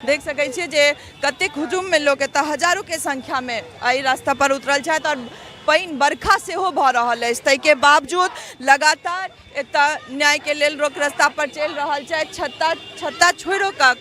देख सकै छियै जे कतेक हुजूम में लोग एतऽ हजारों के संख्या में एहि रास्ता पर उतरल छथि और पानि बरखा सेहो भऽ रहल अछि। ताहिके बावजूद लगातार एतऽ न्याय के लेल लोक रास्ता पर चलि रहल छथि, छत्ता छोड़ो कऽ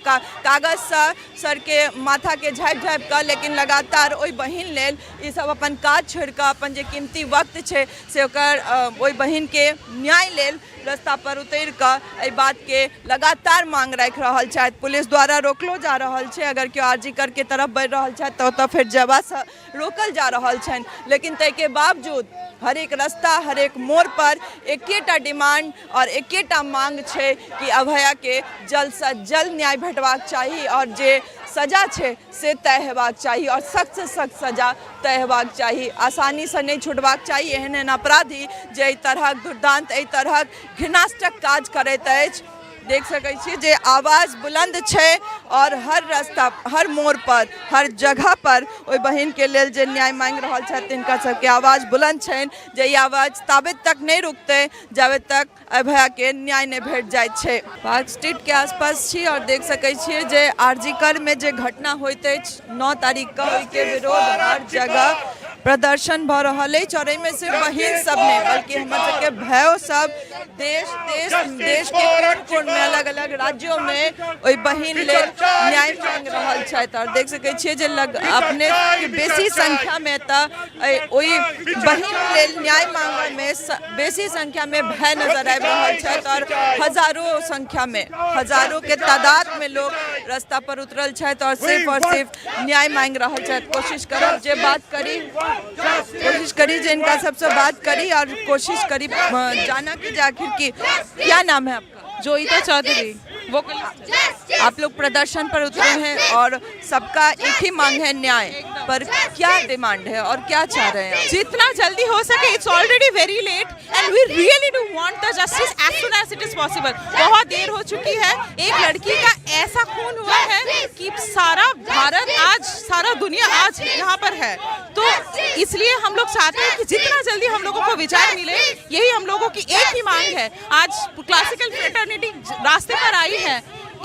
कागज से सर के माथा के झाँपि झाँपि कऽ, लेकिन लगातार ओहि बहिन लेल ई सब अपन काज छोड़ि कऽ अपन जे कीमती वक्त छै से ओकर ओहि बहिन के न्याय लेल रास्ता पर उतरि कऽ एहि बात के लगातार मांग राखि रहल छथि। पुलिस द्वारा रोकलो जा रहल छै, अगर केओ आरजी कर के तरफ बढ़ि रहल छथि तऽ ओतऽ फेर जबा से रोकल जा रहल छनि। लेकिन के बावजूद हर एक रास्ता हर एक मोड़ पर एकेटा डिमांड और एकेटा मांग छै कि अभया के जल्द से जल्द न्याय भेटबाक चाही और जे सजा छै से तय हेबाक चाही और सख्त से सख्त सजा तय हेबाक चाही। आसानी से नहीं छुटबाक चाही एहन एहन अपराधी जे एहि तरहक दुर्दांत एहि तरहक घृणास्पद काज करैत अछि। देख सकै छियै जे आवाज बुलंद छै और हर रास्ता हर मोड़ पर हर जगह पर ओहि बहिन के लेल जे न्याय मांग रहल छथि तिनका सबके आवाज बुलंद छनि जे ई आवाज ताबत तक नहीं रुकते जाबे तक अभया के न्याय नहीं भेट जाय छै। पार्क स्ट्रीट के आसपास छी और देख सकै छियै जे आरजी कर में जे घटना होइत अछि 9 तारीख के ओहि के विरोध हर जगह प्रदर्शन भऽ रहल अछि और एहिमे सिर्फ बहिन सब नहीं बल्कि हमर सबके भाइयों सब देश के कोन में अलग अलग राज्यों में ओहि बहिन लेल न्याय मांग रहल छथि। और देख सकै छियै जे अपने बेसी संख्या में तऽ ओहि बहिन लेल न्याय मांगय में बेसी संख्या में भाई नजर आबि रहल छथि और हजारों के तादाद में लोग रास्ता पर उतरल छथि और सिर्फ न्याय मांग रहल छथि। कोशिश करी जे इनका सबसे बात करी और कोशिश करी जाना कि आखिर की क्या नाम है आपका? जोईता चौधरी। वो आप लोग प्रदर्शन पर उतरे हैं और सबका एक ही मांग है न्याय, पर क्या डिमांड है और क्या चाह रहे हैं? जितना जल्दी हो सके, it's already very late and we really do want the justice as soon as it is possible. बहुत देर हो चुकी है, एक लड़की का ऐसा खून हुआ है कि सारा भारत आज सारा दुनिया आज यहाँ पर है। तो इसलिए हम लोग चाहते हैं कि जितना जल्दी हम लोगों को विचार मिले, यही हम लोगों की एक ही मांग है। आज क्लासिकल फ्रेटर्निटी रास्ते पर आई है,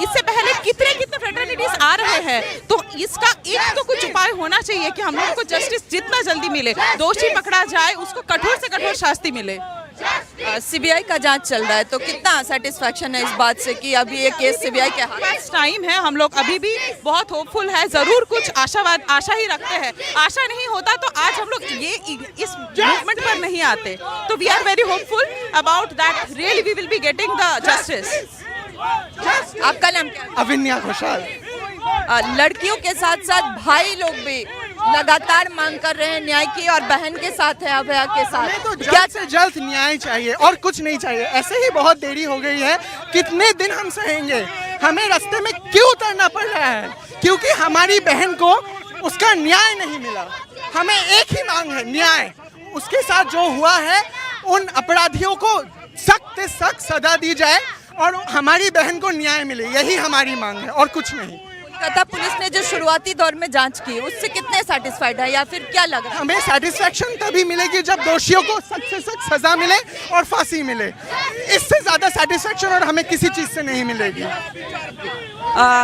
इससे पहले कितने फ्रेटर्निटीज आ रहे हैं, तो इसका एक तो कुछ उपाय होना चाहिए कि हम लोगों को जस्टिस जितना जल्दी मिले, दोषी पकड़ा जाए, उसको कठोर से कठोर शास्ति मिले। सीबीआई का जांच चल रहा है, तो कितना सेटिस्फैक्शन है इस बात से कि अभी ये केस सीबीआई के हाथ? टाइम है, हम लोग अभी भी बहुत होपफुल है, जरूर कुछ आशा ही रखते हैं। आशा नहीं होता तो आज हम लोग ये इस मूवमेंट पर नहीं आते। तो we are very hopeful about that really we will be getting the justice. आपका नाम क्या है? अविन्या घोषाल। लड़कियों के साथ साथ भाई लोग भी लगातार मांग कर रहे हैं न्याय की और बहन के साथ है अभया के साथ। हमें तो जल्द से जल्द न्याय चाहिए और कुछ नहीं चाहिए। ऐसे ही बहुत देरी हो गई है, कितने दिन हम सहेंगे? हमें रास्ते में क्यों उतरना पड़ रहा है? क्योंकि हमारी बहन को उसका न्याय नहीं मिला। हमें एक ही मांग है, न्याय। उसके साथ जो हुआ है उन अपराधियों को सख्त से सख्त सजा दी जाए और हमारी बहन को न्याय मिले, यही हमारी मांग है और कुछ नहीं। कोलकाता पुलिस ने जो शुरुआती दौर में जांच की उससे कितने सेटिस्फाइड है या फिर क्या लगा? हमें सेटिस्फेक्शन तभी मिलेगी जब दोषियों को सख्त से सख्त सजा मिले और फांसी मिले। इससे ज्यादा सेटिस्फेक्शन और हमें किसी चीज से नहीं मिलेगी।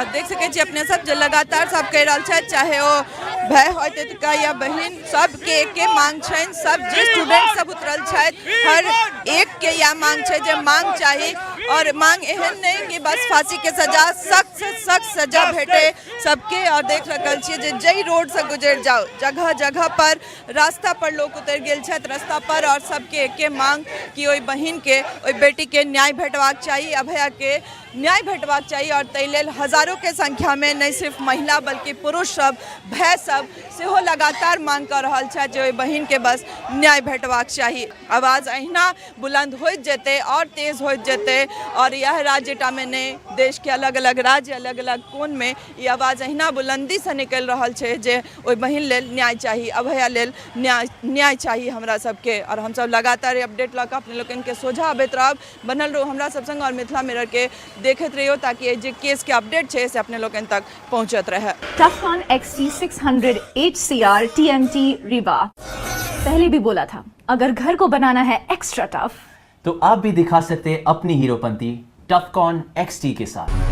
देख सके छी अपने सब जो लगातार सब कह रहल छथि, चाहे वो भाई होते का या बहन, सब के एक मांग छनि। सब जे स्टूडेंट सब उतरल छथि हर एक के या मांग छै जे मांग चाहिए और मांग एहन नहीं कि बस फांसी के सजा, सख्त से सख्त सजा भेटे सबके। और देख रहल छियै जे जई रोड से गुजर जाओ जगह जगह पर रास्ता पर लोग उतर गेल छथि रास्ता पर और सबके एके मांग कि ओहि बहिन के ओहि बेटी के न्याय भेटबाक चाहिए, अभया के न्याय भेटबाक चाहिए। और ताहि लेल हजारों के संख्या में नहीं सिर्फ महिला बल्कि पुरुष सब भाई सब सेहो लगातार मांग कर रहल छथि जे ओहि बहिन के बस न्याय भेटबाक चाहिए। आवाज अहिना बुलंद होइत जेते और तेज होइत जेते और यह राज्यटा में नहीं देश के अलग अलग राज्य अलग अलग कोन में ये आवाज अहिना बुलंदी से निकल रहल छै जे ओहि बहिन लेल न्याय चाहिए, अभया लेल न्याय चाहिए हमरा सबके। और हम सब लगातार अपडेट लऽ कऽ अपने लोगन के सोझा आबैत रहब। बनल रहू हमरा सब संग और मिथिला मिरर के देखत रहियो ताकि जे केस के अपडेट छै से अपने लोगन तक पहुंचत रहे। टफकॉन XT 600 HCR TMT रिवा। पहले भी बोला था, अगर घर को बनाना है एक्स्ट्रा टफ तो आप भी दिखा सकते अपनी हीरोपंती टफकॉन XT के साथ।